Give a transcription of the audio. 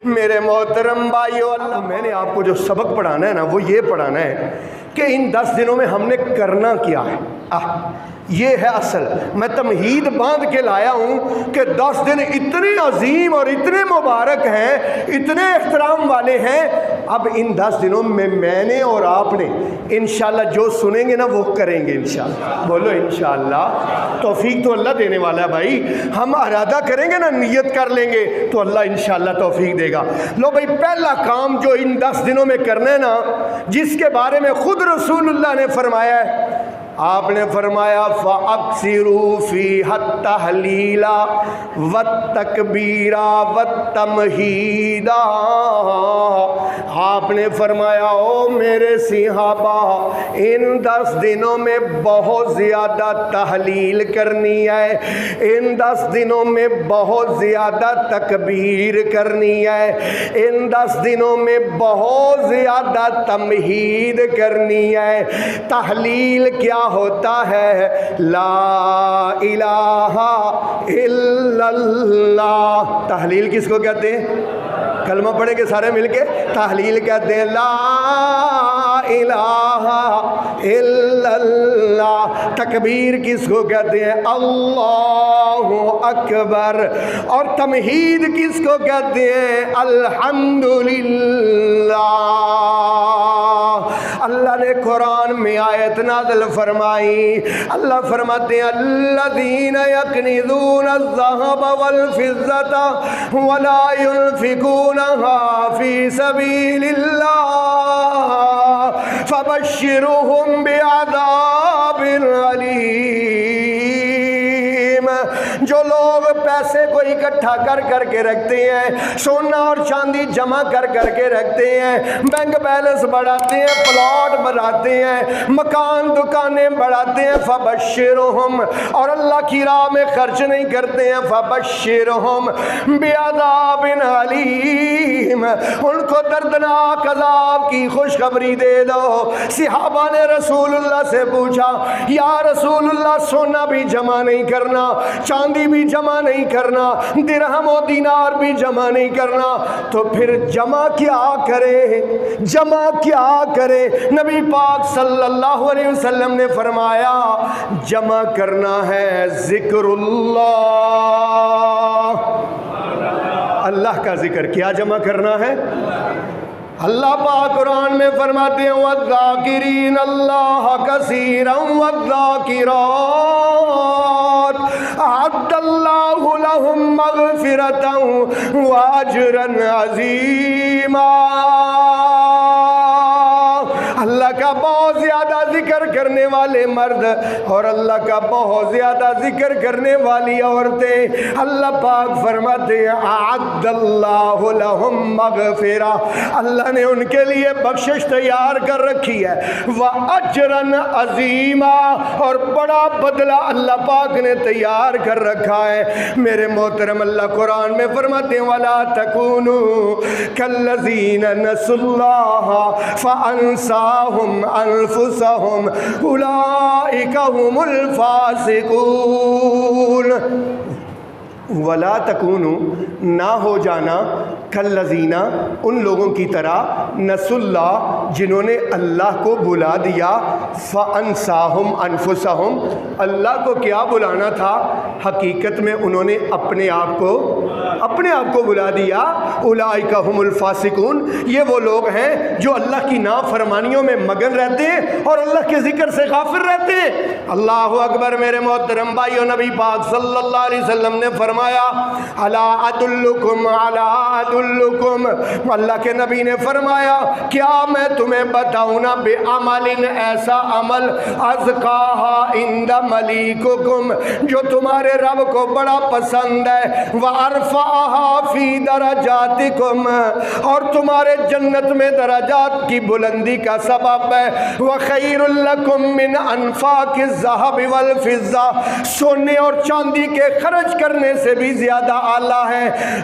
میرے محترم بھائیو، اللہ میں نے آپ کو جو سبق پڑھانا ہے نا وہ یہ پڑھانا ہے کہ ان 10 دنوں میں ہم نے کرنا کیا ہے۔ یہ ہے اصل۔ میں تمہید باندھ کے لایا ہوں کہ 10 دن اتنے عظیم اور اتنے مبارک ہیں، اتنے احترام والے ہیں۔ اب ان 10 دنوں میں میں نے اور آپ نے انشاءاللہ جو سنیں گے نا وہ کریں گے انشاءاللہ۔ بولو انشاءاللہ۔ توفیق تو اللہ دینے والا ہے بھائی، ہم ارادہ کریں گے نا، نیت کر لیں گے تو اللہ انشاءاللہ توفیق دے گا۔ لو بھائی، پہلا کام جو ان 10 دنوں میں کرنا ہے نا، جس کے بارے میں خود رسول اللہ نے فرمایا ہے، آپ نے فرمایا فَأَكْثِرُوا فِيهَا التَّهْلِيلَ وَالتَّكْبِيرَ وَالتَّمْحِيدَ۔ آپ نے فرمایا او میرے صحابہ، ان 10 دنوں میں بہت زیادہ تحلیل کرنی ہے، ان 10 دنوں میں بہت زیادہ تکبیر کرنی ہے، ان 10 دنوں میں بہت زیادہ تمہید کرنی ہے۔ تحلیل کیا ہوتا ہے؟ لا الہ الا اللہ۔ تحلیل کس کو کہتے ہیں؟ کلمہ پڑھیں گے سارے مل کے۔ تحلیل کہتے ہیں لا الہ الا اللہ۔ تکبیر کس کو کہتے ہیں؟ اللہ اکبر۔ اور تمہید کس کو کہتے ہیں؟ الحمدللہ۔ اللہ نے قرآن میں آیت نازل فرمائی، اللہ فرماتے ہیں الذین یکنزون الذھب والفضة ولا ينفقونها فی سبیل اللہ فبشرهم بعذاب علیم۔ جو لوگ پیسے کو اکٹھا کر کر کے رکھتے ہیں، سونا اور چاندی جمع کر کر کے رکھتے ہیں، بینک بیلنس بڑھاتے ہیں، پلاٹ بڑھاتے ہیں، مکان دکانیں بڑھاتے ہیں، فبشرہم، اور اللہ کی راہ میں خرچ نہیں کرتے ہیں، فبشرہم بعذاب علیم، ان کو دردناک عذاب کی خوشخبری دے دو۔ صحابہ نے رسول اللہ سے پوچھا یا رسول اللہ، سونا بھی جمع نہیں کرنا، چاندی بھی جمع نہیں کرنا، درہم و دینار بھی جمع نہیں کرنا، تو پھر جمع کیا کرے؟ جمع کیا کرے؟ نبی پاک صلی اللہ علیہ وسلم نے فرمایا جمع کرنا ہے ذکر اللہ، اللہ کا ذکر۔ کیا جمع کرنا ہے؟ اللہ پاک قرآن میں فرماتے ہیں وَالذَّاكِرِينَ اللَّهَ كَثِيرًا وَالذَّاكِرَاتِ أَعَدَّ اللَّهُ لَهُم مَّغْفِرَةً وَأَجْرًا عَظِيمًا۔ اللہ کا بہت زیادہ ذکر کرنے والے مرد اور اللہ کا بہت زیادہ ذکر کرنے والی عورتیں، اللہ پاک فرماتے ہیں اعد اللہ لہم مغفرہ، اللہ نے ان کے لیے بخشش تیار کر رکھی ہے، وَأَجْرًا عَظِيمًا، اور بڑا بدلہ اللہ پاک نے تیار کر رکھا ہے۔ میرے محترم، اللہ قرآن میں فرماتے ہیں وَلَا تَكُونُوا كَالَّذِينَ نَسُوا اللَّهَ فَأَنسَاهُمْ انفسهم اولئک هم الفاسقون۔ ولا تکونوا، نہ ہو جانا، کالذین، ان لوگوں کی طرح، نسوا اللہ، جنہوں نے اللہ کو بلا دیا، فانساہم انفسہم، اللہ کو کیا بلانا تھا؟ حقیقت میں انہوں نے اپنے آپ کو بلا دیا۔ اولئک هم الفاسقون، یہ وہ لوگ ہیں جو اللہ کی نافرمانیوں میں مگن رہتے ہیں اور اللہ کے ذکر سے غافل رہتے ہیں۔ اللہ اکبر۔ میرے محترم بھائیو، نبی پاک صلی اللہ علیہ وسلم نے فرمایا الا ادلکم الا ادلکم، اللہ کے نبی نے فرمایا کیا میں تمہیں بتاؤں نا بعمل، ایسا عمل ازکاہا عند ملیککم، جو تمہارے رب کو بڑا پسند ہے، وارفعہا فی درجاتکم، اور تمہارے جنت میں درجات کی بلندی کا سبب ہے، وخیر لکم من انفاق الذھب والفضہ، سونے اور چاندی کے خرچ کرنے سے بھی زیادہ اعلیٰ ہے،